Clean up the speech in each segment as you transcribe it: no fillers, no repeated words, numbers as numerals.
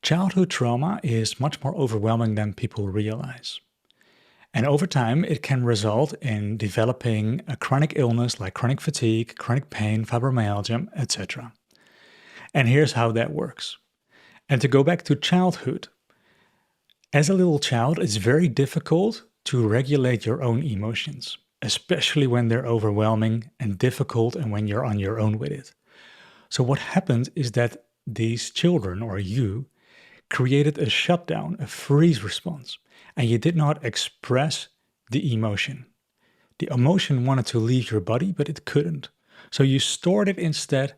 Childhood trauma is much more overwhelming than people realize. And over time, it can result in developing a chronic illness like chronic fatigue, chronic pain, fibromyalgia, etc. And here's how that works. And to go back to childhood, as a little child, it's very difficult to regulate your own emotions, especially when they're overwhelming and difficult and when you're on your own with it. So what happened is that these children, or you, created a shutdown, a freeze response, and you did not express the emotion. The emotion wanted to leave your body, but it couldn't. So you stored it instead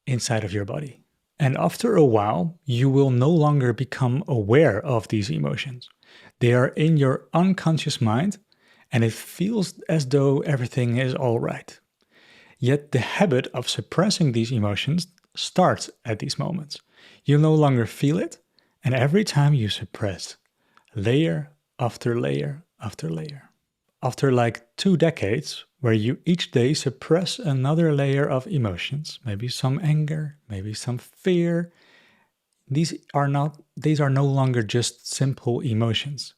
inside of your body. And after a while, you will no longer become aware of these emotions. They are in your unconscious mind, and it feels as though everything is all right. Yet the habit of suppressing these emotions starts at these moments. You no longer feel it, and every time you suppress, layer after layer after layer. After like 2 decades, where you each day suppress another layer of emotions, maybe some anger, maybe some fear, these are no longer just simple emotions.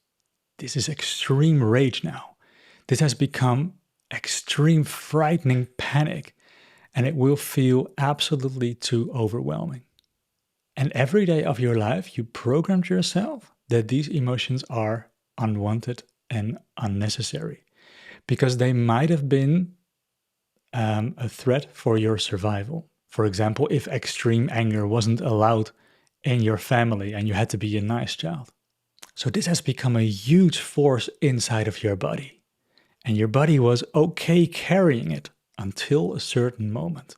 This is extreme rage now. This has become extreme frightening panic, and it will feel absolutely too overwhelming. And every day of your life, you programmed yourself that these emotions are unwanted and unnecessary, because they might have been a threat for your survival. For example, if extreme anger wasn't allowed in your family and you had to be a nice child. So this has become a huge force inside of your body. And your body was okay carrying it until a certain moment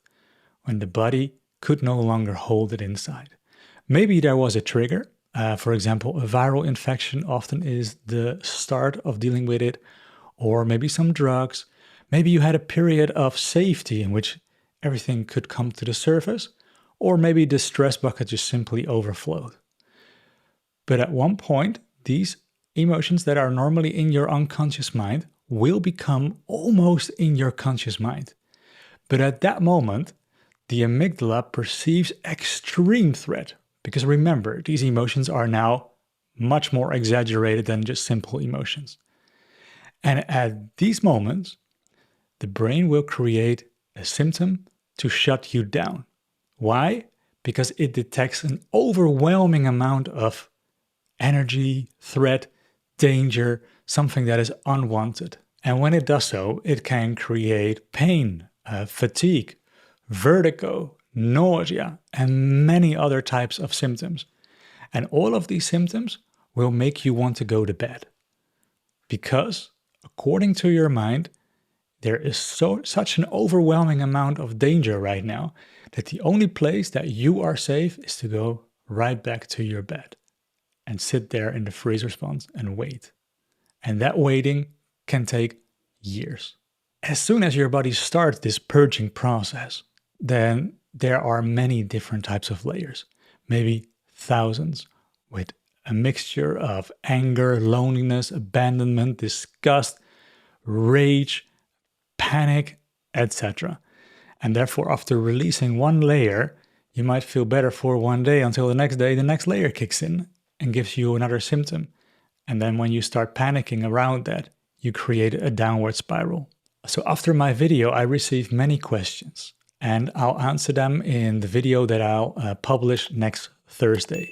when the body could no longer hold it inside. Maybe there was a trigger. For example, a viral infection often is the start of dealing with it, or maybe some drugs. Maybe you had a period of safety in which everything could come to the surface, or maybe the stress bucket just simply overflowed. But at one point, these emotions that are normally in your unconscious mind will become almost in your conscious mind. But at that moment, the amygdala perceives extreme threat. Because remember, these emotions are now much more exaggerated than just simple emotions. And at these moments, the brain will create a symptom to shut you down. Why? Because it detects an overwhelming amount of energy, threat, danger, something that is unwanted. And when it does so, it can create pain, fatigue, vertigo, nausea, and many other types of symptoms. And all of these symptoms will make you want to go to bed. Because, according to your mind, there is such an overwhelming amount of danger right now that the only place that you are safe is to go right back to your bed and sit there in the freeze response and wait. And that waiting can take years. As soon as your body starts this purging process, then there are many different types of layers, maybe thousands, with a mixture of anger, loneliness, abandonment, disgust, rage, panic, etc. And therefore, after releasing one layer, you might feel better for one day until the next day, the next layer kicks in and gives you another symptom. And then when you start panicking around that, you create a downward spiral. So after my video, I received many questions, and I'll answer them in the video that I'll publish next Thursday.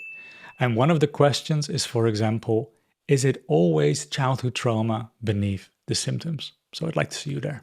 And one of the questions is, for example, is it always childhood trauma beneath the symptoms? So I'd like to see you there.